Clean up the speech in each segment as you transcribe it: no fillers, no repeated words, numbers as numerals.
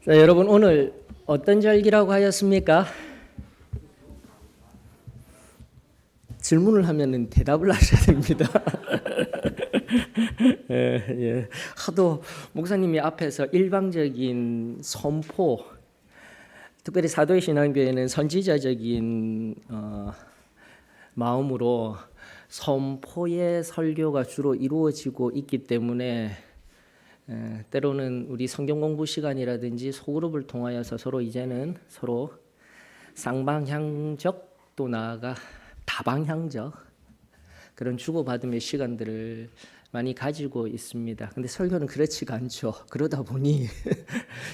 자, 여러분 오늘 어떤 절기라고 하였습니까? 질문을 하면은 대답을 하셔야 됩니다. 예. 하도 목사님이 앞에서 일방적인 선포, 특별히 사도의 신앙교회는 선지자적인 마음으로 선포의 설교가 주로 이루어지고 있기 때문에 때로는 우리 성경 공부 시간이라든지 소그룹을 통하여서 서로 이제는 서로 쌍방향적 또 나아가 다방향적 그런 주고받음의 시간들을 많이 가지고 있습니다. 근데 설교는 그렇지가 않죠. 그러다 보니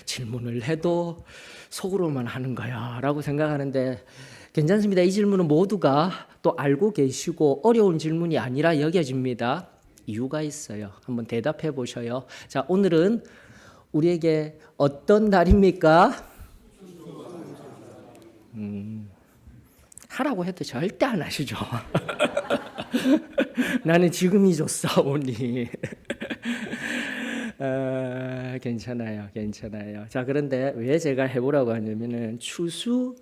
질문을 해도 속으로만 하는 거야 라고 생각하는데 괜찮습니다. 이 질문은 모두가 또 알고 계시고 어려운 질문이 아니라 여겨집니다. 이유가 있어요. 한번 대답해 보셔요. 자, 오늘은 우리에게 어떤 날입니까? 하라고 해도 절대 안 하시죠. 나는 지금이 좋사오니. 괜찮아요. 자, 그런데 왜 제가 해보라고 하냐면은 추수감사절.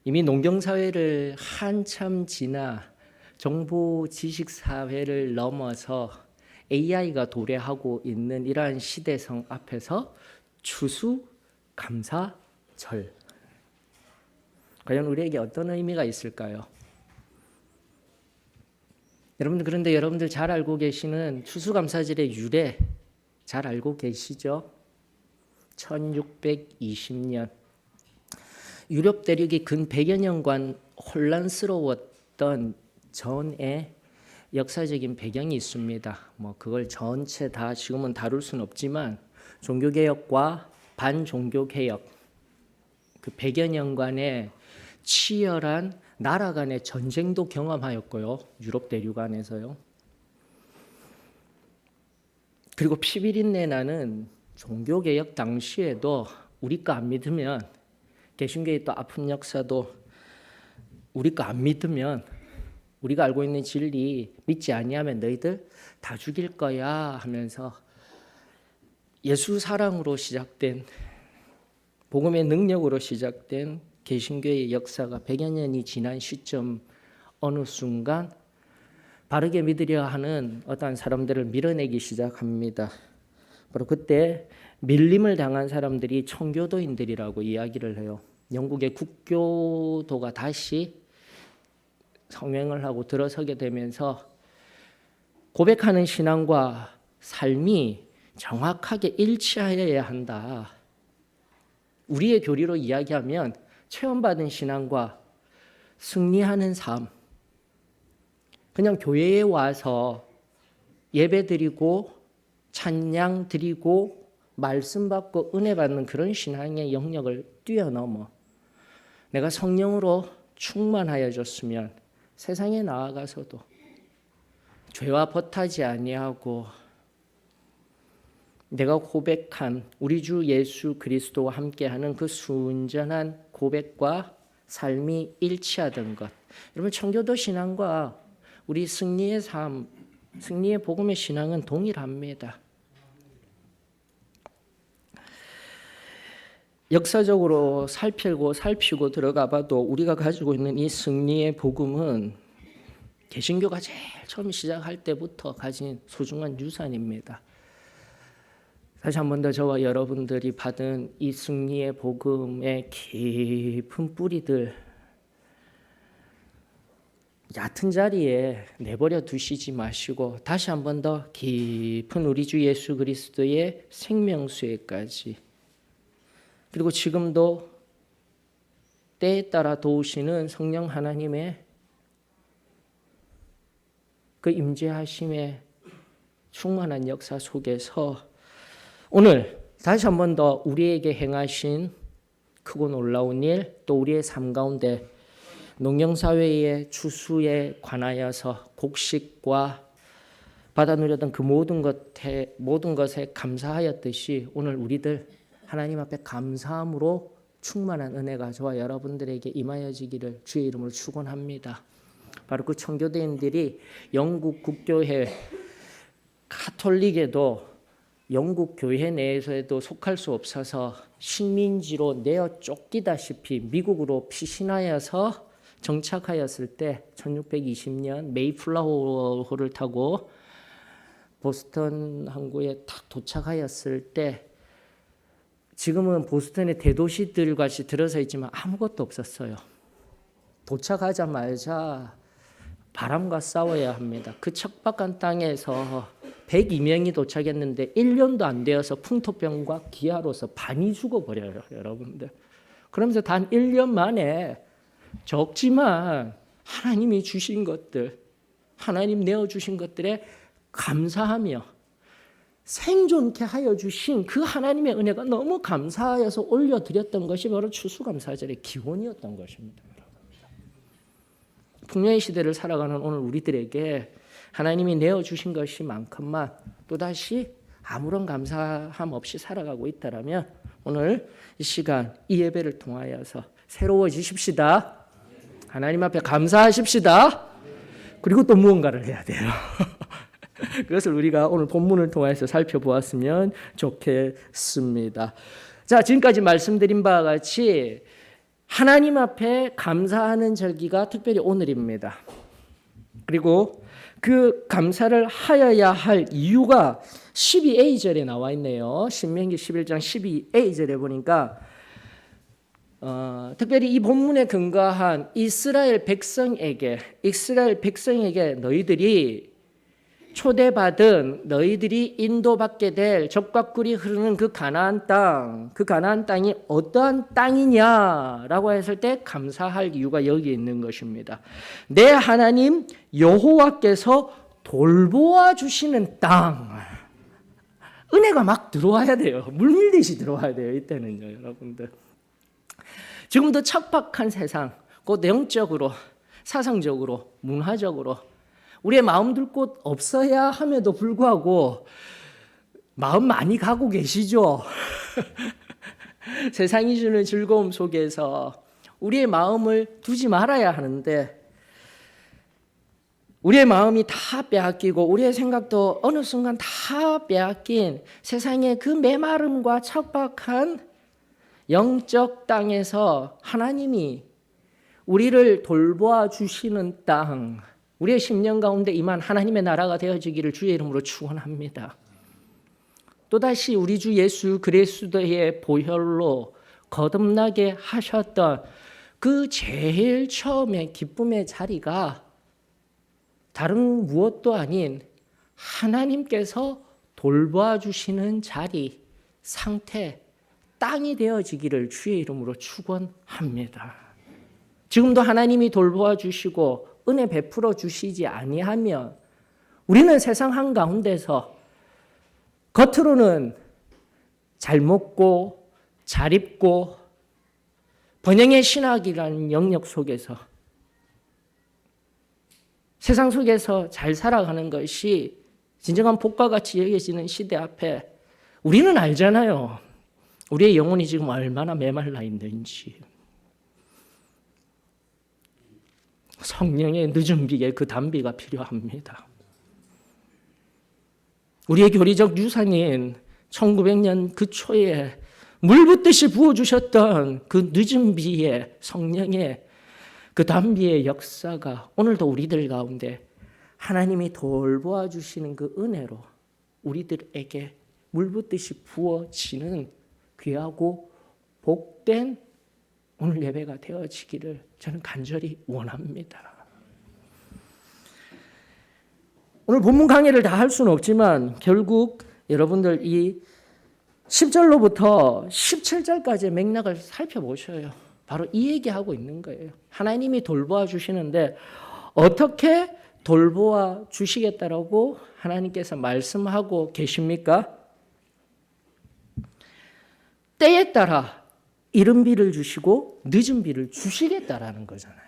이미 농경사회를 한참 지나 정보 지식사회를 넘어서 AI가 도래하고 있는 이러한 시대성 앞에서 추수감사절. 과연 우리에게 어떤 의미가 있을까요? 여러분들, 그런데 여러분들 잘 알고 계시는 추수감사절의 유래 잘 알고 계시죠? 1620년 유럽 대륙이 근 100여 년간 혼란스러웠던 전에 역사적인 배경이 있습니다. 그걸 전체 다 지금은 다룰 수는 없지만 종교개혁과 반종교개혁 그 100여 년간의 치열한 나라 간의 전쟁도 경험하였고요. 유럽 대륙 안에서요. 그리고 피비린내 나는 종교개혁 당시에도 우리 거 안 믿으면 개신교의 또 아픈 역사도 우리 거 안 믿으면 우리가 알고 있는 진리 믿지 아니하면 너희들 다 죽일 거야 하면서 예수 사랑으로 시작된 복음의 능력으로 시작된 개신교의 역사가 100여 년이 지난 시점 어느 순간 바르게 믿으려 하는 어떠한 사람들을 밀어내기 시작합니다. 바로 그때 밀림을 당한 사람들이 청교도인들이라고 이야기를 해요. 영국의 국교도가 다시 성행을 하고 들어서게 되면서 고백하는 신앙과 삶이 정확하게 일치하여야 한다. 우리의 교리로 이야기하면 체험받은 신앙과 승리하는 삶. 그냥 교회에 와서 예배 드리고 찬양 드리고 말씀 받고 은혜 받는 그런 신앙의 영역을 뛰어넘어 내가 성령으로 충만하여졌으면 세상에 나아가서도 죄와 벗하지 아니하고 내가 고백한 우리 주 예수 그리스도와 함께하는 그 순전한 고백과 삶이 일치하던 것. 여러분 청교도 신앙과 우리 승리의 삶, 승리의 복음의 신앙은 동일합니다. 역사적으로 살피고 들어가 봐도 우리가 가지고 있는 이 승리의 복음은 개신교가 제일 처음 시작할 때부터 가진 소중한 유산입니다. 다시 한 번 더 저와 여러분들이 받은 이 승리의 복음의 깊은 뿌리들 얕은 자리에 내버려 두시지 마시고 다시 한 번 더 깊은 우리 주 예수 그리스도의 생명수에까지 그리고 지금도 때에 따라 도우시는 성령 하나님의 그 임재하심의 충만한 역사 속에서 오늘 다시 한 번 더 우리에게 행하신 크고 놀라운 일, 또 우리의 삶 가운데 농경사회의 추수에 관하여서 곡식과 받아 누렸던 그 모든 것에 감사하였듯이 오늘 우리들 하나님 앞에 감사함으로 충만한 은혜가 저와 여러분들에게 임하여지기를 주의 이름으로 축원합니다. 바로 그 청교도인들이 영국 국교회 가톨릭에도 영국 교회 내에서도 속할 수 없어서 식민지로 내어 쫓기다시피 미국으로 피신하여서 정착하였을 때 1620년 메이플라워호를 타고 보스턴 항구에 딱 도착하였을 때 지금은 보스턴의 대도시들 같이 들어서 있지만 아무것도 없었어요. 도착하자마자 바람과 싸워야 합니다. 그 척박한 땅에서 102명이 도착했는데 1년도 안 되어서 풍토병과 기아로서 반이 죽어버려요, 여러분들. 그러면서 단 1년 만에 적지만 하나님이 주신 것들, 하나님 내어주신 것들에 감사하며 생존케 하여 주신 그 하나님의 은혜가 너무 감사하여서 올려드렸던 것이 바로 추수감사절의 기원이었던 것입니다. 풍요의 시대를 살아가는 오늘 우리들에게 하나님이 내어주신 것이 많건만 또다시 아무런 감사함 없이 살아가고 있다면 오늘 이 시간 이 예배를 통하여서 새로워지십시다. 하나님 앞에 감사하십시다. 그리고 또 무언가를 해야 돼요. 그것을 우리가 오늘 본문을 통해서 살펴보았으면 좋겠습니다. 자, 지금까지 말씀드린 바와 같이 하나님 앞에 감사하는 절기가 특별히 오늘입니다. 그리고 그 감사를 하여야 할 이유가 12A절에 나와 있네요. 신명기 11장 12A절에 보니까 특별히 이 본문에 근거한 이스라엘 백성에게 너희들이 초대받은 너희들이 인도받게 될 젖과 꿀이 흐르는 그 가나안 땅이 어떠한 땅이냐라고 했을 때 감사할 이유가 여기 있는 것입니다. 내 하나님 여호와께서 돌보아 주시는 땅. 은혜가 막 들어와야 돼요. 물밀듯이 들어와야 돼요. 이때는요, 여러분들. 지금도 척박한 세상, 곧 영적으로, 사상적으로, 문화적으로 우리의 마음 둘 곳 없어야 함에도 불구하고 마음 많이 가고 계시죠? 세상이 주는 즐거움 속에서 우리의 마음을 두지 말아야 하는데 우리의 마음이 다 빼앗기고 우리의 생각도 어느 순간 다 빼앗긴 세상의 그 메마름과 척박한 영적 땅에서 하나님이 우리를 돌보아 주시는 땅, 우리의 심령 가운데 임한 하나님의 나라가 되어지기를 주의 이름으로 축원합니다. 또다시 우리 주 예수 그리스도의 보혈로 거듭나게 하셨던 그 제일 처음의 기쁨의 자리가 다른 무엇도 아닌 하나님께서 돌보아 주시는 자리, 상태, 땅이 되어지기를 주의 이름으로 축원합니다. 지금도 하나님이 돌보아 주시고 은혜 베풀어 주시지 아니하면 우리는 세상 한가운데서 겉으로는 잘 먹고 잘 입고 번영의 신학이라는 영역 속에서 세상 속에서 잘 살아가는 것이 진정한 복과 같이 여겨지는 시대 앞에 우리는 알잖아요. 우리의 영혼이 지금 얼마나 메말라 있는지. 성령의 늦은 비에 그 단비가 필요합니다. 우리의 교리적 유산인 1900년 그 초에 물 붓듯이 부어주셨던 그 늦은 비의 성령의 그 단비의 역사가 오늘도 우리들 가운데 하나님이 돌보아 주시는 그 은혜로 우리들에게 물 붓듯이 부어지는 귀하고 복된 오늘 예배가 되어지기를 저는 간절히 원합니다. 오늘 본문 강의를 다 할 수는 없지만 결국 여러분들 이 10절로부터 17절까지의 맥락을 살펴보셔요. 바로 이 얘기하고 있는 거예요. 하나님이 돌보아 주시는데 어떻게 돌보아 주시겠다라고 하나님께서 말씀하고 계십니까? 때에 따라 이른 비를 주시고 늦은 비를 주시겠다라는 거잖아요.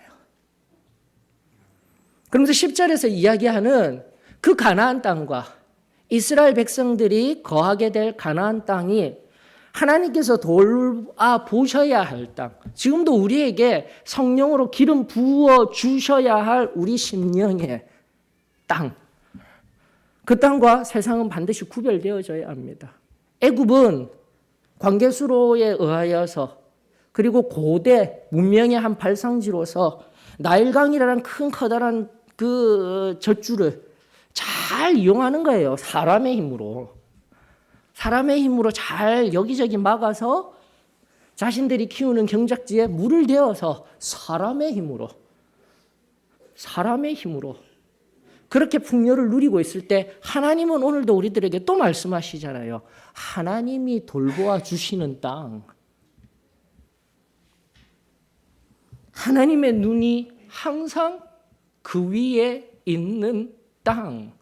그러면서 10절에서 이야기하는 그 가나안 땅과 이스라엘 백성들이 거하게 될 가나안 땅이 하나님께서 돌아 보셔야 할 땅, 지금도 우리에게 성령으로 기름 부어 주셔야 할 우리 심령의 땅, 그 땅과 세상은 반드시 구별되어져야 합니다. 애굽은 광개수로에 의하여서 그리고 고대 문명의 한 발상지로서 나일강이라는 큰 커다란 그 젖줄을 잘 이용하는 거예요. 사람의 힘으로 잘 여기저기 막아서 자신들이 키우는 경작지에 물을 대어서 사람의 힘으로 그렇게 풍요를 누리고 있을 때 하나님은 오늘도 우리들에게 또 말씀하시잖아요. 하나님이 돌보아 주시는 땅, 하나님의 눈이 항상 그 위에 있는 땅,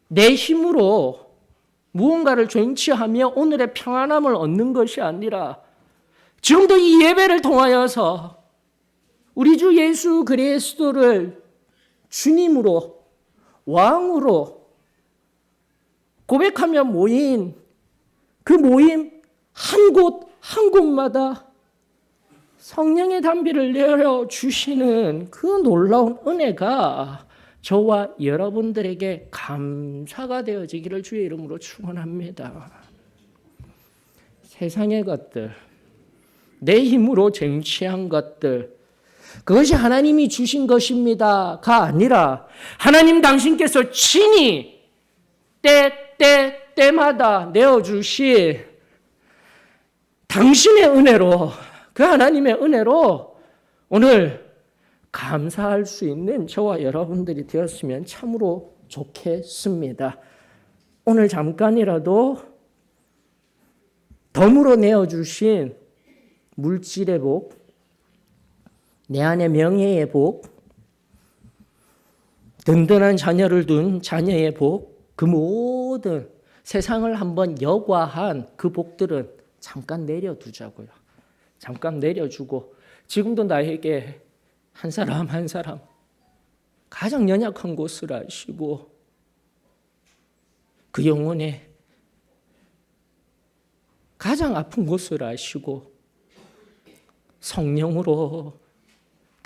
내 힘으로 무언가를 쟁취하며 오늘의 평안함을 얻는 것이 아니라 지금도 이 예배를 통하여서 우리 주 예수 그리스도를 주님으로 왕으로 고백하며 모인 그 모임 한 곳마다 성령의 담비를 내려 주시는 그 놀라운 은혜가 저와 여러분들에게 감사가 되어지기를 주의 이름으로 축원합니다. 세상의 것들, 내 힘으로 쟁취한 것들, 그것이 하나님이 주신 것입니다가 아니라 하나님 당신께서 친히 때마다 내어주신 당신의 은혜로, 그 하나님의 은혜로 오늘 감사할 수 있는 저와 여러분들이 되었으면 참으로 좋겠습니다. 오늘 잠깐이라도 덤으로 내어주신 물질의 복, 내 안의 명예의 복, 든든한 자녀를 둔 자녀의 복, 그 모든 세상을 한번 여과한 그 복들은 잠깐 내려두자고요. 잠깐 내려주고 지금도 나에게 한 사람 한 사람 가장 연약한 곳을 아시고 그 영혼의 가장 아픈 곳을 아시고 성령으로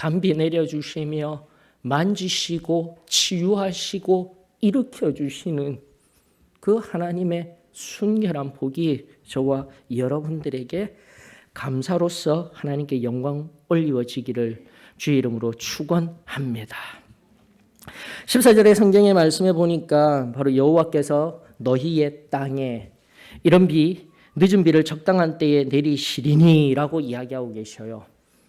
담비 내려주시며 만지시고 치유하시고 일으켜주시는 그 하나님의 순결한 복이 저와 여러분들에게 감사로서 하나님께 영광 올리워지기를 주의 이름으로 축원합니다. 14절의 성경의 말씀에 보니까 바로 여호와께서 너희의 땅에 이른 비 늦은 비를 적당한 때에 내리시리니라고 이야기하고 계셔요.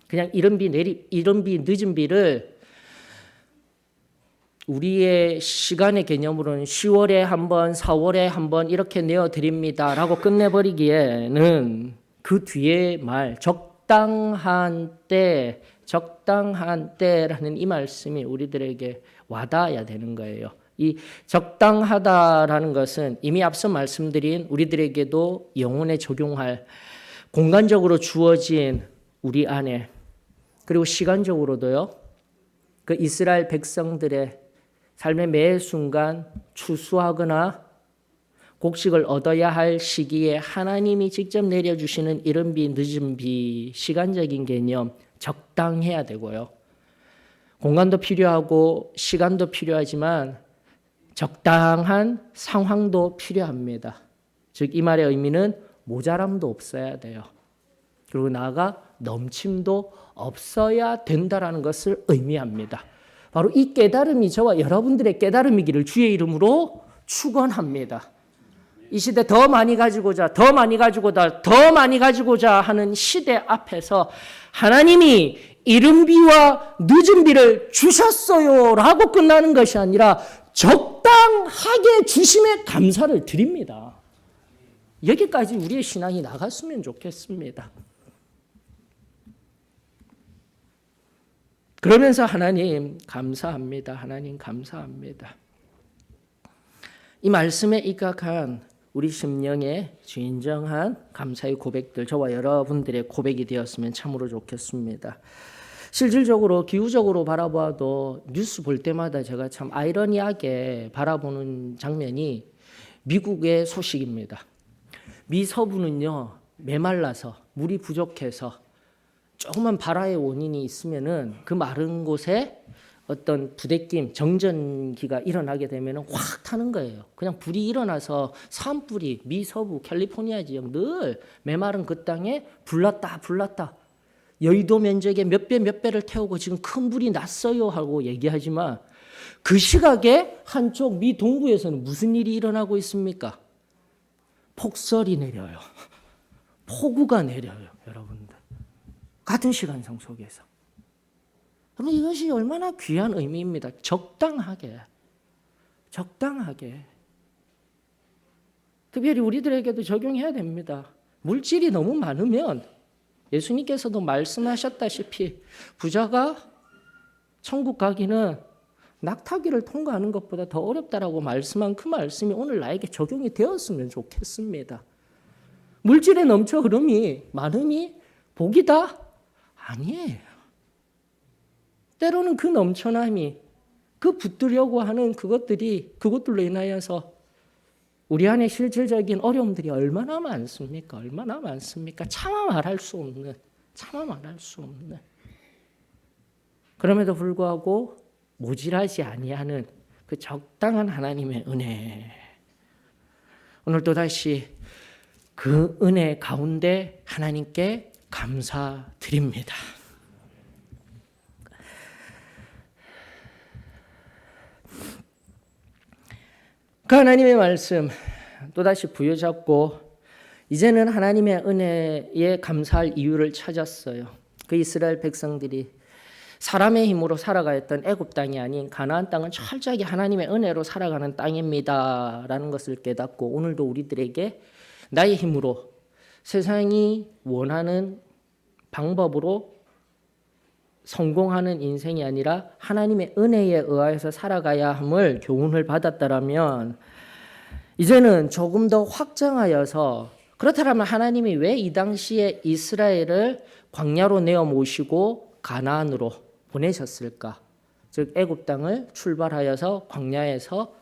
그냥 이른 비 늦은 비를 우리의 시간의 개념으로는 10월에 한 번, 4월에 한 번 이렇게 내어 드립니다라고 끝내버리기에는 그 뒤에 말 적당한 때라는 이 말씀이 우리들에게 와닿아야 되는 거예요. 이 적당하다라는 것은 이미 앞서 말씀드린 우리들에게도 영혼에 적용할 공간적으로 주어진 우리 안에 그리고 시간적으로도요. 그 이스라엘 백성들의 삶의 매 순간 추수하거나 곡식을 얻어야 할 시기에 하나님이 직접 내려주시는 이른 비, 늦은 비, 시간적인 개념 적당해야 되고요. 공간도 필요하고 시간도 필요하지만 적당한 상황도 필요합니다. 즉 이 말의 의미는 모자람도 없어야 돼요. 그리고 나아가 넘침도 없어야 된다라는 것을 의미합니다. 바로 이 깨달음이 저와 여러분들의 깨달음이기를 주의 이름으로 축원합니다. 이 시대 더 많이 가지고자 하는 시대 앞에서 하나님이 이른 비와 늦은 비를 주셨어요 라고 끝나는 것이 아니라 적당하게 주심에 감사를 드립니다. 여기까지 우리의 신앙이 나갔으면 좋겠습니다. 그러면서 하나님 감사합니다. 하나님 감사합니다. 이 말씀에 입각한 우리 심령의 진정한 감사의 고백들 저와 여러분들의 고백이 되었으면 참으로 좋겠습니다. 실질적으로 기후적으로 바라보아도 뉴스 볼 때마다 제가 참 아이러니하게 바라보는 장면이 미국의 소식입니다. 미 서부는요 메말라서 물이 부족해서 조그만 발화의 원인이 있으면은 그 마른 곳에 어떤 부대낌, 정전기가 일어나게 되면 확 타는 거예요. 그냥 불이 일어나서 산불이 미서부 캘리포니아 지역 늘 메마른 그 땅에 불났다. 여의도 면적의 몇 배를 태우고 지금 큰 불이 났어요 하고 얘기하지만 그 시각에 한쪽 미 동부에서는 무슨 일이 일어나고 있습니까? 폭설이 내려요. 폭우가 내려요, 여러분들. 같은 시간상 속에서. 그러면 이것이 얼마나 귀한 의미입니다. 적당하게. 특별히 우리들에게도 적용해야 됩니다. 물질이 너무 많으면 예수님께서도 말씀하셨다시피 부자가 천국 가기는 낙타기를 통과하는 것보다 더 어렵다라고 말씀한 그 말씀이 오늘 나에게 적용이 되었으면 좋겠습니다. 물질에 넘쳐 흐름이 많음이 복이다? 아니에요. 때로는 그 넘쳐남이 그 붙들려고 하는 그것들로 인하여서 우리 안에 실질적인 어려움들이 얼마나 많습니까? 차마 말할 수 없는. 그럼에도 불구하고 모질하지 아니하는 그 적당한 하나님의 은혜. 오늘 또다시 그 은혜 가운데 하나님께 감사드립니다. 그 하나님의 말씀 또다시 부여잡고 이제는 하나님의 은혜에 감사할 이유를 찾았어요. 그 이스라엘 백성들이 사람의 힘으로 살아가였던 애굽 땅이 아닌 가나안 땅은 철저하게 하나님의 은혜로 살아가는 땅입니다라는 것을 깨닫고 오늘도 우리들에게 나의 힘으로 세상이 원하는 방법으로 성공하는 인생이 아니라 하나님의 은혜에 의하여서 살아가야 함을 교훈을 받았다라면 이제는 조금 더 확장하여서 그렇다면 하나님이 왜 이 당시에 이스라엘을 광야로 내어 모시고 가나안으로 보내셨을까? 즉 애굽 땅을 출발하여서 광야에서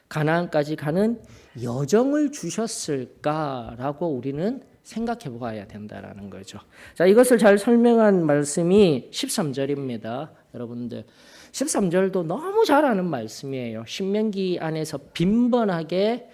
가나안까지 가는 여정을 주셨을까라고 우리는 생각해 보아야 된다라는 거죠. 자, 이것을 잘 설명한 말씀이 13절입니다. 여러분들 13절도 너무 잘 아는 말씀이에요. 신명기 안에서 빈번하게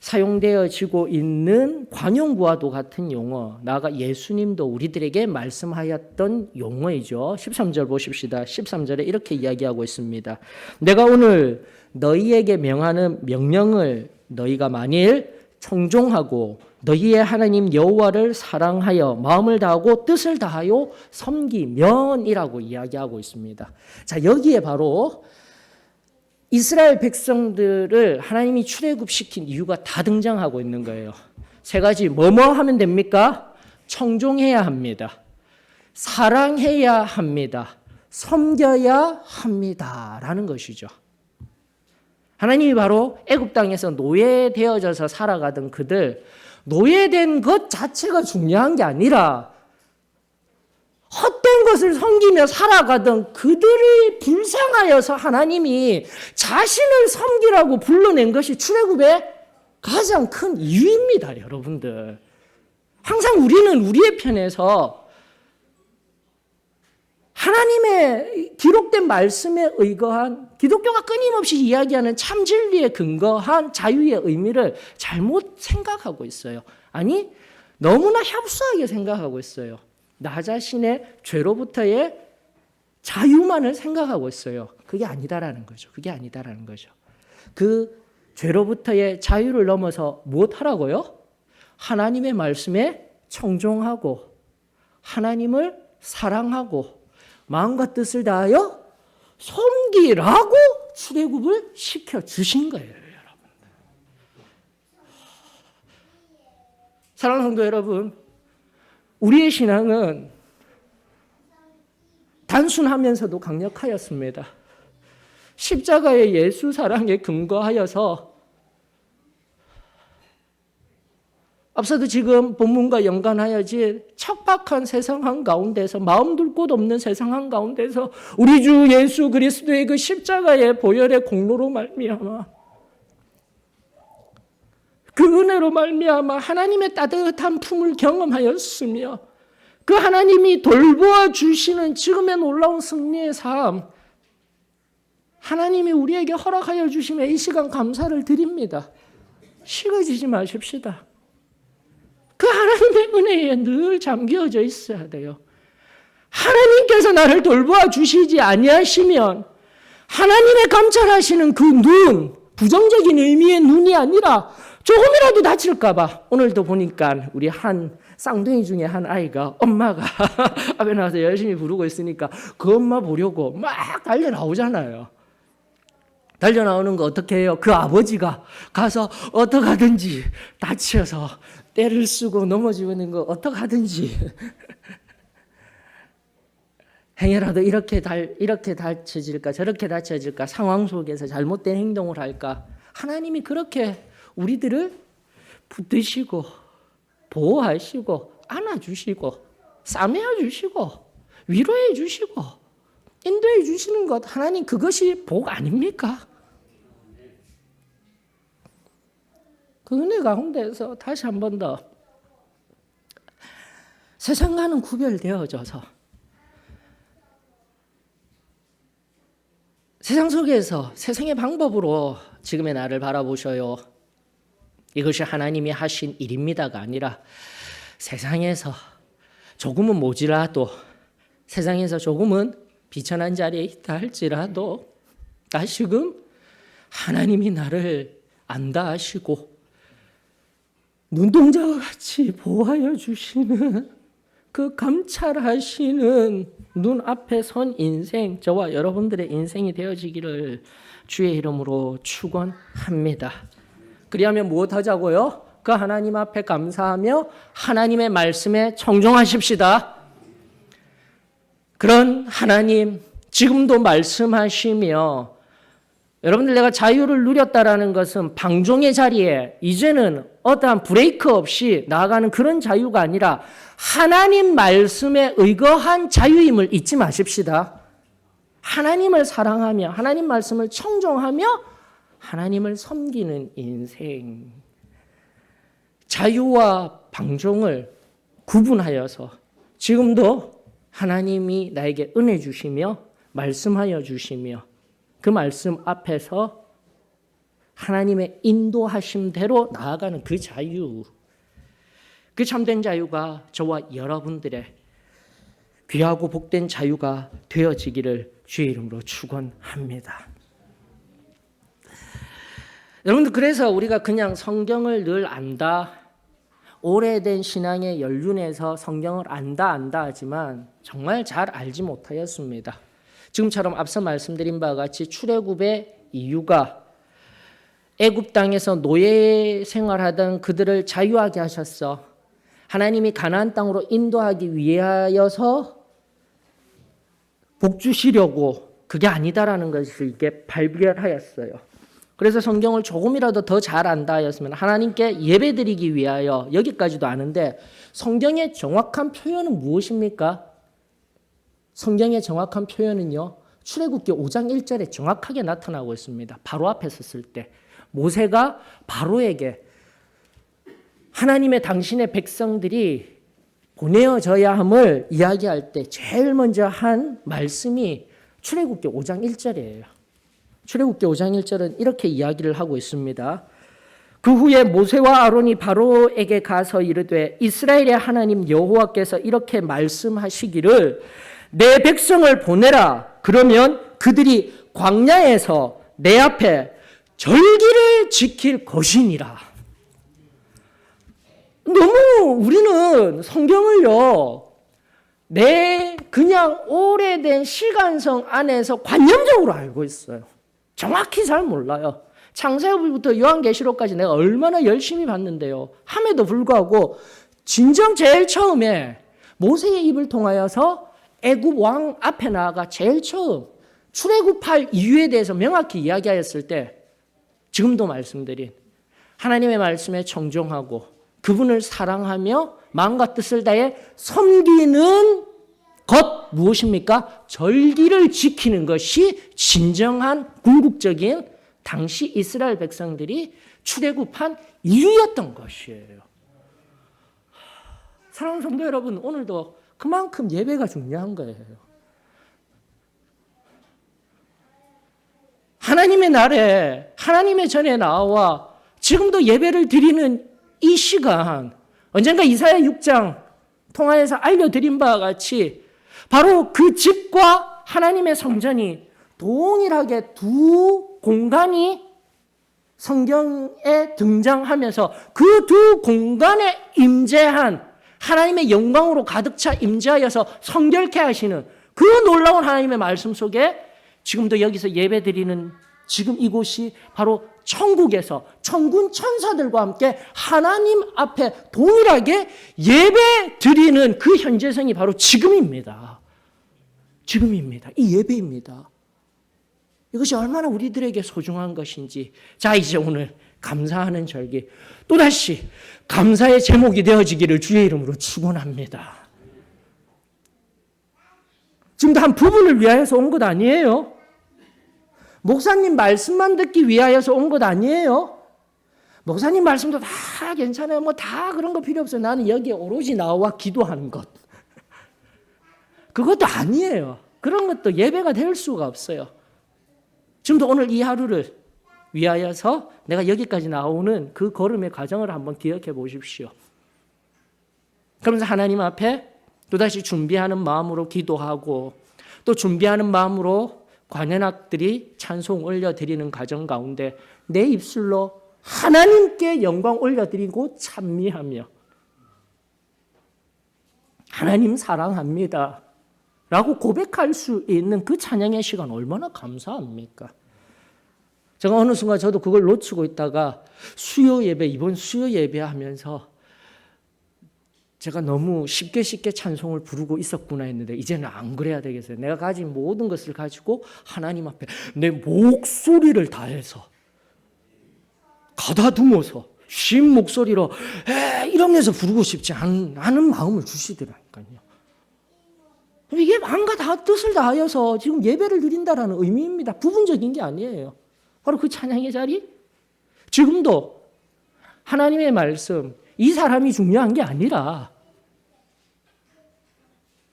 사용되어지고 있는 관용구와도 같은 용어, 나아가 예수님도 우리들에게 말씀하였던 용어이죠. 13절 보십시다. 13절에 이렇게 이야기하고 있습니다. 내가 오늘 너희에게 명하는 명령을 너희가 만일 청종하고 너희의 하나님 여호와를 사랑하여 마음을 다하고 뜻을 다하여 섬기면이라고 이야기하고 있습니다. 자, 여기에 바로 이스라엘 백성들을 하나님이 출애굽시킨 이유가 다 등장하고 있는 거예요. 세 가지 뭐뭐 하면 됩니까? 청종해야 합니다. 사랑해야 합니다. 섬겨야 합니다라는 것이죠. 하나님이 바로 애굽 땅에서 노예되어져서 살아가던 그들, 노예된 것 자체가 중요한 게 아니라 헛된 것을 섬기며 살아가던 그들이 불쌍하여서 하나님이 자신을 섬기라고 불러낸 것이 출애굽의 가장 큰 이유입니다, 여러분들. 항상 우리는 우리의 편에서 하나님의 기록된 말씀에 의거한 기독교가 끊임없이 이야기하는 참 진리에 근거한 자유의 의미를 잘못 생각하고 있어요. 아니, 너무나 협소하게 생각하고 있어요. 나 자신의 죄로부터의 자유만을 생각하고 있어요. 그게 아니다라는 거죠. 그 죄로부터의 자유를 넘어서 무엇하라고요? 하나님의 말씀에 청종하고 하나님을 사랑하고 마음과 뜻을 다하여 섬기라고 출애굽을 시켜주신 거예요, 여러분. 사랑하는 성도 여러분, 우리의 신앙은 단순하면서도 강력하였습니다. 십자가의 예수 사랑에 근거하여서 앞서도 지금 본문과 연관하여진 척박한 세상 한가운데서 마음 둘 곳 없는 세상 한가운데서 우리 주 예수 그리스도의 그 십자가의 보혈의 공로로 말미암아 그 은혜로 말미암아 하나님의 따뜻한 품을 경험하였으며 그 하나님이 돌보아 주시는 지금의 놀라운 승리의 삶, 하나님이 우리에게 허락하여 주심에 이 시간 감사를 드립니다. 식어지지 마십시다. 그 하나님의 은혜에 늘 잠겨져 있어야 돼요. 하나님께서 나를 돌보아 주시지 아니하시면 하나님의 감찰하시는 그 눈, 부정적인 의미의 눈이 아니라 조금이라도 다칠까 봐 오늘도 보니까 우리 한 쌍둥이 중에 한 아이가 엄마가 앞에 나와서 열심히 부르고 있으니까 그 엄마 보려고 막 달려 나오잖아요. 달려 나오는 거 어떻게 해요? 그 아버지가 가서 어떻게 하든지 다쳐서 때를 쓰고 넘어지는 거 어떻게 하든지 행여라도 이렇게 다쳐질까 저렇게 다쳐질까 상황 속에서 잘못된 행동을 할까. 하나님이 그렇게 우리들을 붙드시고 보호하시고 안아주시고 싸매어 주시고 위로해 주시고 인도해 주시는 것, 하나님 그것이 복 아닙니까? 그 은혜 가운데서 다시 한 번 더 세상과는 구별되어져서 세상 속에서 세상의 방법으로 지금의 나를 바라보셔요. 이것이 하나님이 하신 일입니다가 아니라 세상에서 조금은 모자라도 세상에서 조금은 비천한 자리에 있다 할지라도 다시금 하나님이 나를 안다 하시고 눈동자와 같이 보호하여 주시는 그 감찰하시는 눈앞에 선 인생, 저와 여러분들의 인생이 되어지기를 주의 이름으로 축원합니다. 그리하면 무엇하자고요? 그 하나님 앞에 감사하며 하나님의 말씀에 청종하십시다. 그런 하나님 지금도 말씀하시며 여러분들 내가 자유를 누렸다라는 것은 방종의 자리에 이제는 어떠한 브레이크 없이 나아가는 그런 자유가 아니라 하나님 말씀에 의거한 자유임을 잊지 마십시다. 하나님을 사랑하며 하나님 말씀을 청종하며 하나님을 섬기는 인생. 자유와 방종을 구분하여서 지금도 하나님이 나에게 은혜 주시며 말씀하여 주시며 그 말씀 앞에서 하나님의 인도하심대로 나아가는 그 자유, 그 참된 자유가 저와 여러분들의 귀하고 복된 자유가 되어지기를 주의 이름으로 축원합니다. 여러분들 그래서 우리가 그냥 성경을 늘 안다, 오래된 신앙의 연륜에서 성경을 안다 하지만 정말 잘 알지 못하였습니다. 지금처럼 앞서 말씀드린 바와 같이 출애굽의 이유가 애굽 땅에서 노예 생활하던 그들을 자유하게 하셨어. 하나님이 가나안 땅으로 인도하기 위하여서 복 주시려고 그게 아니다라는 것을 이렇게 발견하였어요. 그래서 성경을 조금이라도 더 잘 안다 하였으면 하나님께 예배드리기 위하여 여기까지도 아는데 성경의 정확한 표현은 무엇입니까? 성경의 정확한 표현은요. 출애굽기 5장 1절에 정확하게 나타나고 있습니다. 바로 앞에 섰을 때 모세가 바로에게 하나님의 당신의 백성들이 보내어져야 함을 이야기할 때 제일 먼저 한 말씀이 출애굽기 5장 1절이에요. 출애굽기 5장 1절은 이렇게 이야기를 하고 있습니다. 그 후에 모세와 아론이 바로에게 가서 이르되 이스라엘의 하나님 여호와께서 이렇게 말씀하시기를 내 백성을 보내라. 그러면 그들이 광야에서 내 앞에 절기를 지킬 것이니라. 너무 우리는 성경을요, 내 그냥 오래된 시간성 안에서 관념적으로 알고 있어요. 정확히 잘 몰라요. 창세기부터 요한계시록까지 내가 얼마나 열심히 봤는데요. 함에도 불구하고 진정 제일 처음에 모세의 입을 통하여서 애굽 왕 앞에 나아가 제일 처음 출애굽할 이유에 대해서 명확히 이야기하였을 때 지금도 말씀드린 하나님의 말씀에 청종하고 그분을 사랑하며 마음과 뜻을 다해 섬기는 것 무엇입니까? 절기를 지키는 것이 진정한 궁극적인 당시 이스라엘 백성들이 출애굽한 이유였던 것이에요. 사랑하는 성도 여러분, 오늘도 그만큼 예배가 중요한 거예요. 하나님의 날에 하나님의 전에 나와 지금도 예배를 드리는 이 시간, 언젠가 이사야 6장 통화에서 알려드린 바와 같이 바로 그 집과 하나님의 성전이 동일하게 두 공간이 성경에 등장하면서 그 두 공간에 임재한 하나님의 영광으로 가득 차 임재하여서 성결케 하시는 그 놀라운 하나님의 말씀 속에 지금도 여기서 예배드리는 지금 이곳이 바로 천국에서 천군 천사들과 함께 하나님 앞에 동일하게 예배드리는 그 현재성이 바로 지금입니다. 지금입니다. 이 예배입니다. 이것이 얼마나 우리들에게 소중한 것인지. 자, 이제 오늘 감사하는 절기, 또다시 감사의 제목이 되어지기를 주의 이름으로 축원합니다. 지금도 한 부분을 위하여서 온 것 아니에요. 목사님 말씀만 듣기 위하여서 온 것 아니에요. 목사님 말씀도 다 괜찮아요. 뭐 다 그런 거 필요 없어요. 나는 여기에 오로지 나와 기도하는 것. 그것도 아니에요. 그런 것도 예배가 될 수가 없어요. 지금도 오늘 이 하루를 위하여서 내가 여기까지 나오는 그 걸음의 과정을 한번 기억해 보십시오. 그러면서 하나님 앞에 또다시 준비하는 마음으로 기도하고 또 준비하는 마음으로 관현악들이 찬송 올려드리는 과정 가운데 내 입술로 하나님께 영광 올려드리고 찬미하며 하나님 사랑합니다 라고 고백할 수 있는 그 찬양의 시간 얼마나 감사합니까? 제가 어느 순간 저도 그걸 놓치고 있다가 이번 수요 예배 하면서 제가 너무 쉽게 찬송을 부르고 있었구나 했는데 이제는 안 그래야 되겠어요. 내가 가진 모든 것을 가지고 하나님 앞에 내 목소리를 다해서 가다듬어서 쉰 목소리로 이러면서 부르고 싶지 않은 마음을 주시더라니까요. 이게 마음과 다 뜻을 다하여서 지금 예배를 드린다라는 의미입니다. 부분적인 게 아니에요. 바로 그 찬양의 자리. 지금도 하나님의 말씀, 이 사람이 중요한 게 아니라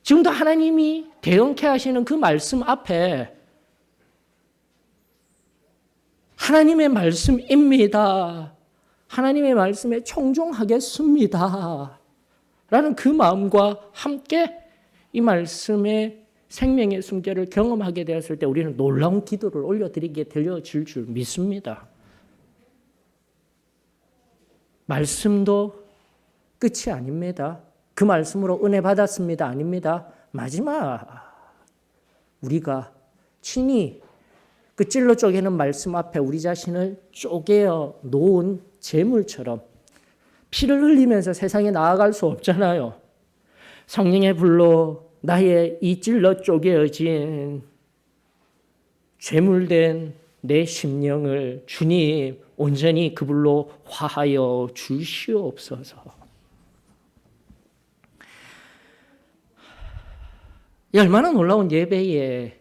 지금도 하나님이 대응케 하시는 그 말씀 앞에 하나님의 말씀입니다. 하나님의 말씀에 청종하겠습니다. 라는 그 마음과 함께 이 말씀의 생명의 순결을 경험하게 되었을 때 우리는 놀라운 기도를 올려드리게 되어질 줄 믿습니다. 말씀도 끝이 아닙니다. 그 말씀으로 은혜 받았습니다. 아닙니다. 마지막 우리가 친히 그 찔러 쪼개는 말씀 앞에 우리 자신을 쪼개어 놓은 재물처럼 피를 흘리면서 세상에 나아갈 수 없잖아요. 성령의 불로 나의 이 찔러 쪼개어진 죄물된 내 심령을 주님 온전히 그 불로 화하여 주시옵소서. 이 얼마나 놀라운 예배의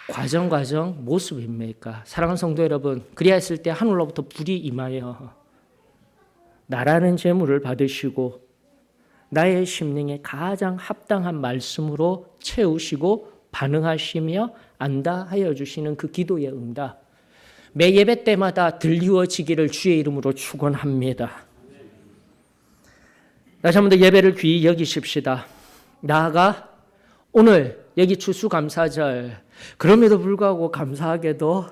과정 모습입니까? 사랑하는 성도 여러분, 그리하였을 때 하늘로부터 불이 임하여 나라는 재물을 받으시고 나의 심령에 가장 합당한 말씀으로 채우시고 반응하시며 안다하여 주시는 그 기도의 응답, 매 예배 때마다 들리워지기를 주의 이름으로 축원합니다. 다시 한 번 더 예배를 귀히 여기십시다. 나아가 오늘 여기 추수감사절, 그럼에도 불구하고 감사하게도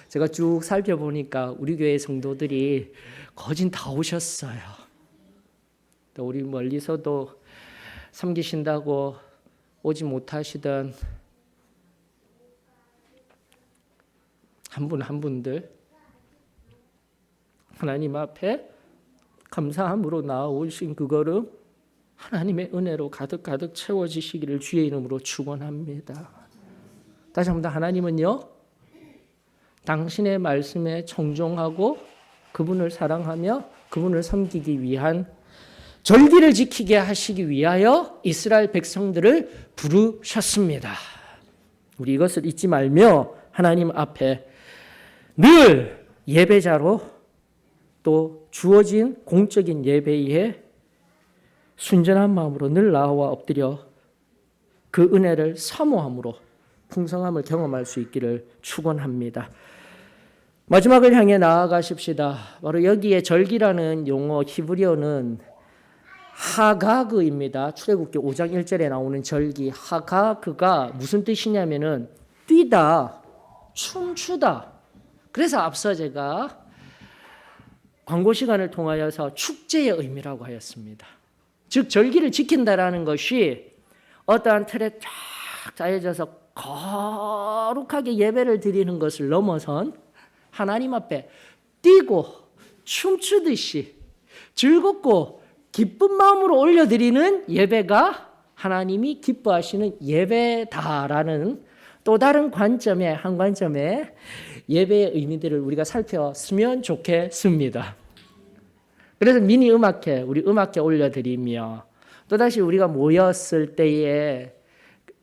제가 쭉 살펴보니까 우리 교회 성도들이 거진 다 오셨어요. 또 우리 멀리서도 섬기신다고 오지 못하시던 한 분 한 분들 하나님 앞에 감사함으로 나아오신 그 걸음 하나님의 은혜로 가득 채워지시기를 주의 이름으로 축원합니다. 다시 한번 하나님은요, 당신의 말씀에 청종하고 그분을 사랑하며 그분을 섬기기 위한 절기를 지키게 하시기 위하여 이스라엘 백성들을 부르셨습니다. 우리 이것을 잊지 말며 하나님 앞에 늘 예배자로 또 주어진 공적인 예배에 순전한 마음으로 늘 나와 엎드려 그 은혜를 사모함으로 풍성함을 경험할 수 있기를 축원합니다. 마지막을 향해 나아가십시다. 바로 여기에 절기라는 용어 히브리어는 하가그입니다. 출애굽기 5장 1절에 나오는 절기 하가그가 무슨 뜻이냐면은 뛰다, 춤추다. 그래서 앞서 제가 광고 시간을 통하여서 축제의 의미라고 하였습니다. 즉 절기를 지킨다라는 것이 어떠한 틀에 쫙 짜여져서 거룩하게 예배를 드리는 것을 넘어선 하나님 앞에 뛰고 춤추듯이 즐겁고 기쁜 마음으로 올려드리는 예배가 하나님이 기뻐하시는 예배다라는 또 다른 관점의 한 관점의 예배의 의미들을 우리가 살폈으면 좋겠습니다. 그래서 미니 음악회, 우리 음악회 올려드리며 또다시 우리가 모였을 때에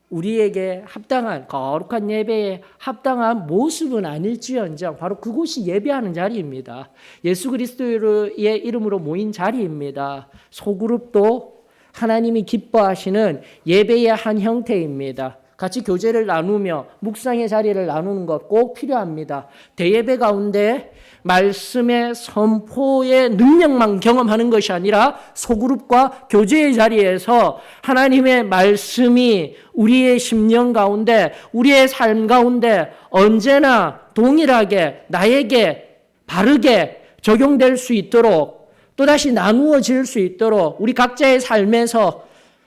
우리에게 합당한 거룩한 예배에 합당한 모습은 아닐지언정 바로 그곳이 예배하는 자리입니다. 예수 그리스도의 이름으로 모인 자리입니다. 소그룹도 하나님이 기뻐하시는 예배의 한 형태입니다. 같이 교제를 나누며 묵상의 자리를 나누는 것 꼭 필요합니다. 대예배 가운데 말씀의 선포의 능력만 경험하는 것이 아니라 소그룹과 교제의 자리에서 하나님의 말씀이 우리의 심령 가운데 우리의 삶 가운데 언제나 동일하게 나에게 바르게 적용될 수 있도록 또다시 나누어질 수 있도록 우리 각자의 삶에서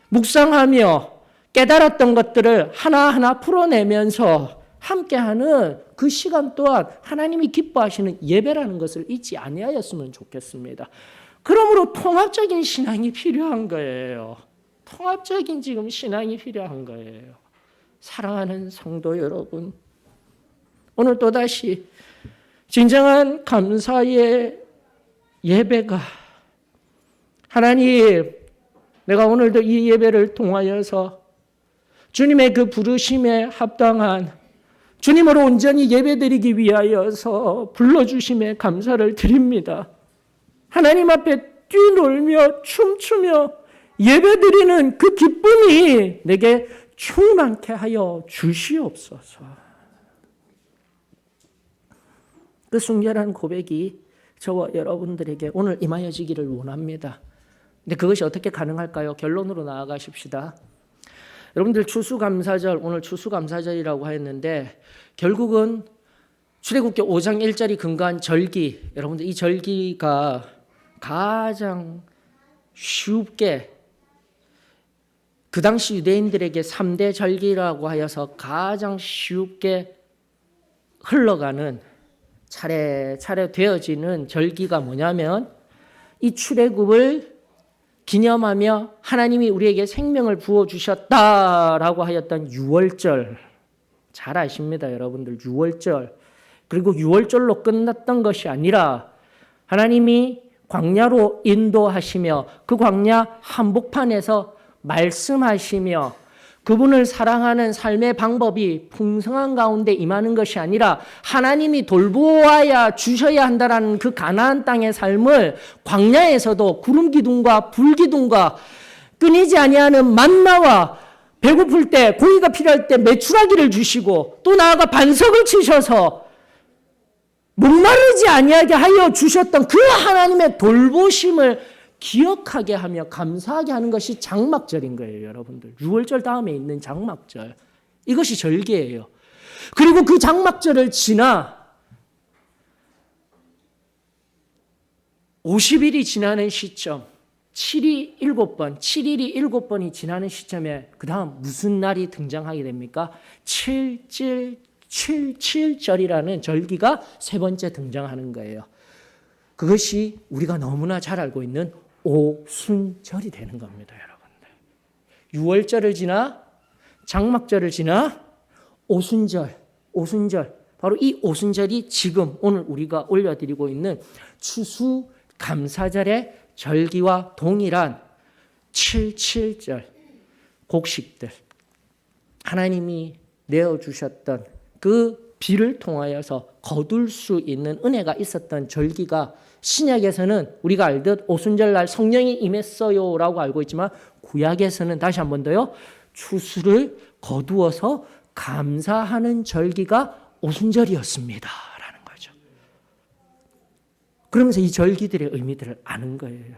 묵상하며 깨달았던 것들을 하나하나 풀어내면서 함께하는 그 시간 또한 하나님이 기뻐하시는 예배라는 것을 잊지 아니하였으면 좋겠습니다. 그러므로 통합적인 신앙이 필요한 거예요. 통합적인 지금 신앙이 필요한 거예요. 사랑하는 성도 여러분, 오늘 또다시 진정한 감사의 예배가 하나님, 내가 오늘도 이 예배를 통하여서 주님의 그 부르심에 합당한 주님으로 온전히 예배드리기 위하여서 불러주심에 감사를 드립니다. 하나님 앞에 뛰놀며 춤추며 예배드리는 그 기쁨이 내게 충만케 하여 주시옵소서. 그 순결한 고백이 저와 여러분들에게 오늘 임하여지기를 원합니다. 근데 그것이 어떻게 가능할까요? 결론으로 나아가십시다. 여러분들 추수감사절, 오늘 추수감사절이라고 하였는데 결국은 출애굽기 5장 1절이 근거한 절기, 여러분들 이 절기가 가장 쉽게 그 당시 유대인들에게 3대 절기라고 하여서 가장 쉽게 흘러가는 차례차례 되어지는 절기가 뭐냐면 이 출애굽을 기념하며 하나님이 우리에게 생명을 부어주셨다라고 하였던 유월절, 잘 아십니다 여러분들. 유월절, 그리고 유월절로 끝났던 것이 아니라 하나님이 광야로 인도하시며 그 광야 한복판에서 말씀하시며 그분을 사랑하는 삶의 방법이 풍성한 가운데 임하는 것이 아니라 하나님이 돌보아야 주셔야 한다라는 그 가나안 땅의 삶을 광야에서도 구름 기둥과 불 기둥과 끊이지 아니하는 만나와 배고플 때 고기가 필요할 때 메추라기를 주시고 또 나아가 반석을 치셔서 목마르지 아니하게 하여 주셨던 그 하나님의 돌보심을 기억하게 하며 감사하게 하는 것이 장막절인 거예요, 여러분들. 6월절 다음에 있는 장막절. 이것이 절기예요. 그리고 그 장막절을 지나 50일이 지나는 시점, 7일이 7번이 지나는 시점에 그 다음 무슨 날이 등장하게 됩니까? 7.7.7.7절이라는 절기가 세 번째 등장하는 거예요. 그것이 우리가 너무나 잘 알고 있는 오순절이 되는 겁니다, 여러분들. 6월절을 지나 장막절을 지나 오순절. 바로 이 오순절이 지금 오늘 우리가 올려드리고 있는 추수감사절의 절기와 동일한 7.7절 곡식들. 하나님이 내어주셨던 그 비를 통하여서 거둘 수 있는 은혜가 있었던 절기가 신약에서는 우리가 알듯 오순절날 성령이 임했어요라고 알고 있지만 구약에서는 다시 한 번 더요. 추수를 거두어서 감사하는 절기가 오순절이었습니다. 라는 거죠. 그러면서 이 절기들의 의미들을 아는 거예요.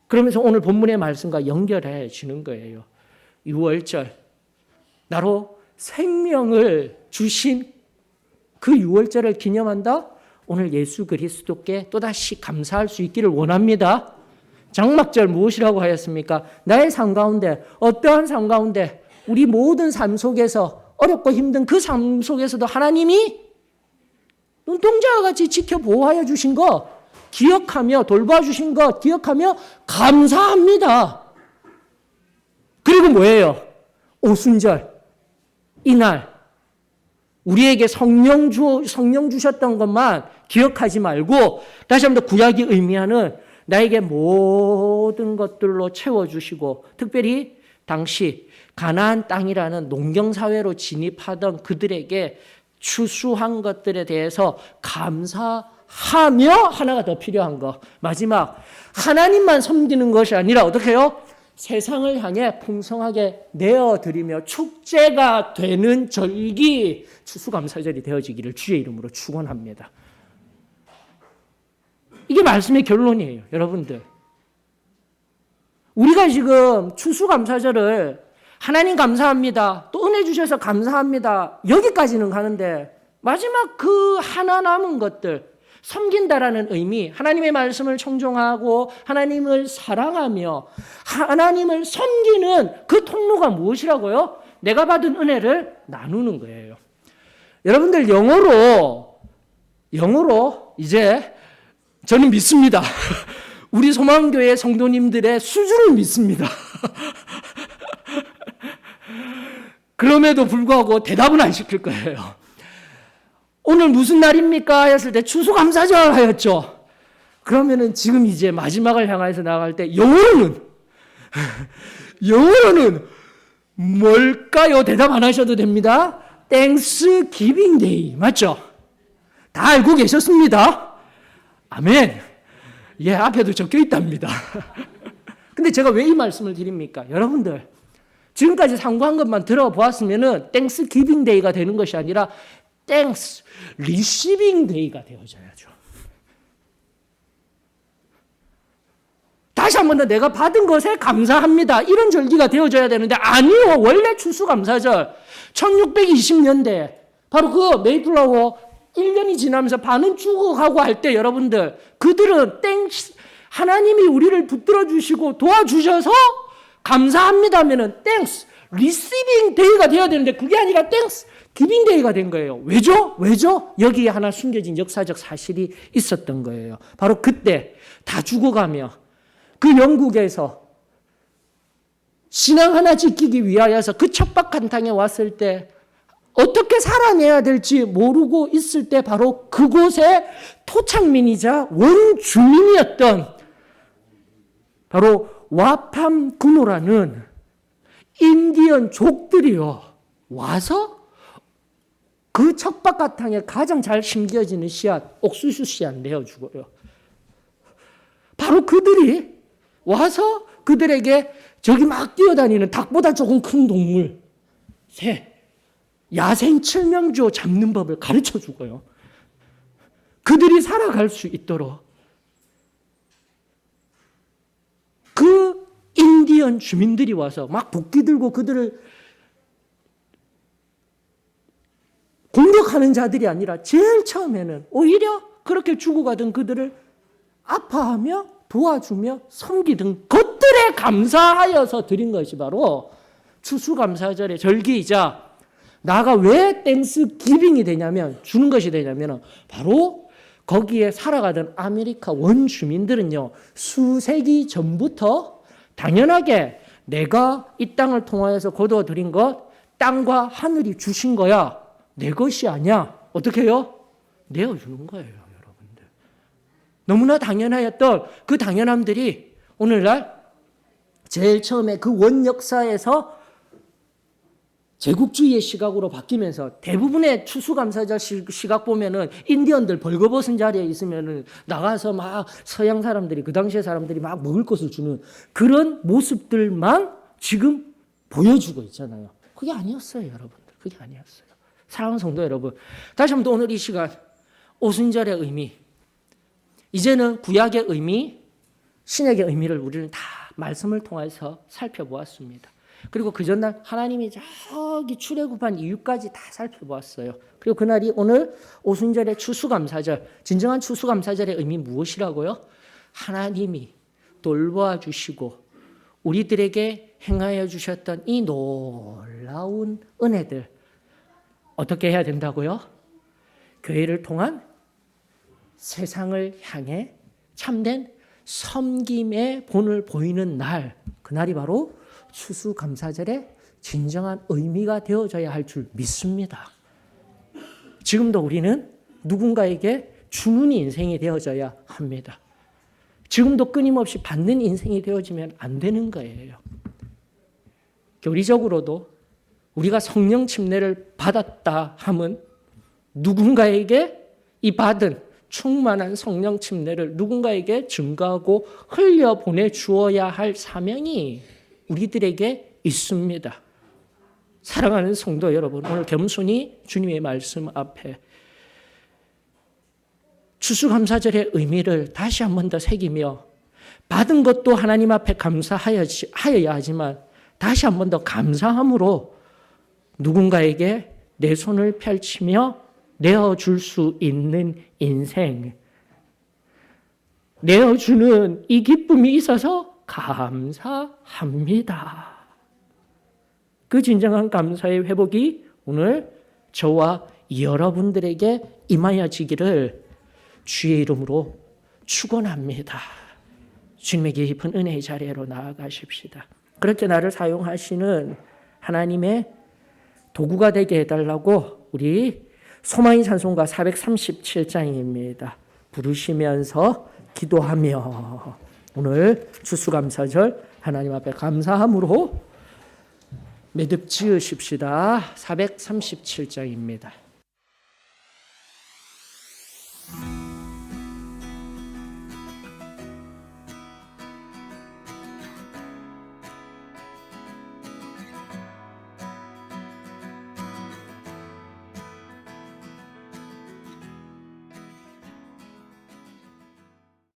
그러면서 오늘 본문의 말씀과 연결해지는 거예요. 6월절, 나로 생명을 주신 그 6월절을 기념한다? 오늘 예수 그리스도께 또다시 감사할 수 있기를 원합니다. 장막절 무엇이라고 하였습니까? 나의 삶 가운데, 어떠한 삶 가운데, 우리 모든 삶 속에서 어렵고 힘든 그 삶 속에서도 하나님이 눈동자와 같이 지켜보호하여 주신 거 기억하며, 돌봐주신 거 기억하며 감사합니다. 그리고 뭐예요? 오순절, 이날 우리에게 성령 주셨던 것만 기억하지 말고 다시 한번 구약이 의미하는 나에게 모든 것들로 채워주시고, 특별히 당시 가나안 땅이라는 농경사회로 진입하던 그들에게 추수한 것들에 대해서 감사하며, 하나가 더 필요한 거, 마지막, 하나님만 섬기는 것이 아니라 어떻게 해요? 세상을 향해 풍성하게 내어드리며 축제가 되는 절기, 추수감사절이 되어지기를 주의 이름으로 축원합니다. 이게 말씀의 결론이에요, 여러분들. 우리가 지금 추수감사절을 하나님 감사합니다, 또 은혜 주셔서 감사합니다, 여기까지는 가는데 마지막 그 하나 남은 것들, 섬긴다라는 의미, 하나님의 말씀을 청종하고 하나님을 사랑하며 하나님을 섬기는 그 통로가 무엇이라고요? 내가 받은 은혜를 나누는 거예요. 여러분들, 영어로 이제 저는 믿습니다. 우리 소망교회 성도님들의 수준을 믿습니다. 그럼에도 불구하고 대답은 안 시킬 거예요. 오늘 무슨 날입니까? 했을 때 추수감사절 하였죠. 그러면은 지금 이제 마지막을 향해서 나갈 때 영어로는 뭘까요? 대답 안 하셔도 됩니다. Thanksgiving Day. 맞죠? 다 알고 계셨습니다. 아멘. 예, 앞에도 적혀 있답니다. 근데 제가 왜 이 말씀을 드립니까? 여러분들, 지금까지 상고한 것만 들어보았으면은 Thanksgiving Day가 되는 것이 아니라 Thanks Receiving Day가 되어져야죠. 다시 한 번 더 내가 받은 것에 감사합니다, 이런 절기가 되어져야 되는데, 아니요. 원래 추수감사절 1620년대 바로 그 메이플라워 1년이 지나면서 반은 죽어가고 할 때, 여러분들, 그들은 하나님이 우리를 붙들어 주시고 도와주셔서 감사합니다 하면은 땡스 리시빙 데이가 되어야 되는데, 그게 아니라 땡스 기빙 데이가 된 거예요. 왜죠? 여기에 하나 숨겨진 역사적 사실이 있었던 거예요. 바로 그때 다 죽어가며 그 영국에서 신앙 하나 지키기 위하여서 그 척박한 땅에 왔을 때 어떻게 살아내야 될지 모르고 있을 때, 바로 그곳의 토착민이자 원주민이었던 바로 와팜 군호라는 인디언 족들이요, 와서 그 척박한 땅에 가장 잘 심겨지는 씨앗, 옥수수 씨앗 내어주고요. 바로 그들이 와서 그들에게 저기 막 뛰어다니는 닭보다 조금 큰 동물, 새, 야생 칠명조 잡는 법을 가르쳐 주고요. 그들이 살아갈 수 있도록 그 인디언 주민들이 와서 막 도끼 들고 그들을 공격하는 자들이 아니라 제일 처음에는 오히려 그렇게 죽어가던 그들을 아파하며 도와주며 섬기던 것들에 감사하여서 드린 것이 바로 추수감사절의 절기이자, 나가 왜 땡스기빙이 되냐면, 주는 것이 되냐면, 바로 거기에 살아가던 아메리카 원주민들은요, 수세기 전부터 당연하게 내가 이 땅을 통하여서 거두어들인 것, 땅과 하늘이 주신 거야, 내 것이 아니야, 어떻게 해요? 내어주는 거예요, 여러분들. 너무나 당연하였던 그 당연함들이 오늘날 제일 처음에 그 원역사에서 제국주의의 시각으로 바뀌면서, 대부분의 추수감사절 시각 보면은 인디언들 벌거벗은 자리에 있으면은 나가서 막 서양 사람들이, 그 당시의 사람들이 막 먹을 것을 주는 그런 모습들만 지금 보여주고 있잖아요. 그게 아니었어요, 여러분들. 그게 아니었어요. 사랑하는 성도 여러분, 다시 한번 또 오늘 이 시간 오순절의 의미, 이제는 구약의 의미, 신약의 의미를 우리는 다 말씀을 통해서 살펴보았습니다. 그리고 그 전날 하나님이 저기 출애굽한 이유까지 다 살펴보았어요. 그리고 그날이 오늘 오순절의 추수감사절, 진정한 추수감사절의 의미 무엇이라고요? 하나님이 돌보아 주시고 우리들에게 행하여 주셨던 이 놀라운 은혜들 어떻게 해야 된다고요? 교회를 통한 세상을 향해 참된 섬김의 본을 보이는 날, 그날이 바로 추수감사절의 진정한 의미가 되어져야 할 줄 믿습니다. 지금도 우리는 누군가에게 주는 인생이 되어져야 합니다. 지금도 끊임없이 받는 인생이 되어지면 안 되는 거예요. 교리적으로도 우리가 성령 침례를 받았다 함은 누군가에게 이 받은 충만한 성령 침례를 누군가에게 증거하고 흘려보내 주어야 할 사명이 우리들에게 있습니다. 사랑하는 성도 여러분, 오늘 겸손히 주님의 말씀 앞에 추수감사절의 의미를 다시 한 번 더 새기며 받은 것도 하나님 앞에 감사하여야 하지만 다시 한 번 더 감사함으로 누군가에게 내 손을 펼치며 내어줄 수 있는 인생, 내어주는 이 기쁨이 있어서 감사합니다. 그 진정한 감사의 회복이 오늘 저와 여러분들에게 임하여지기를 주의 이름으로 축원합니다. 주님의 깊은 은혜의 자리로 나아가십시다. 그렇게 나를 사용하시는 하나님의 도구가 되게 해달라고 우리 소망의 찬송가 437장입니다. 부르시면서 기도하며 오늘 추수감사절 하나님 앞에 감사함으로 매듭 지으십시다. 437장입니다.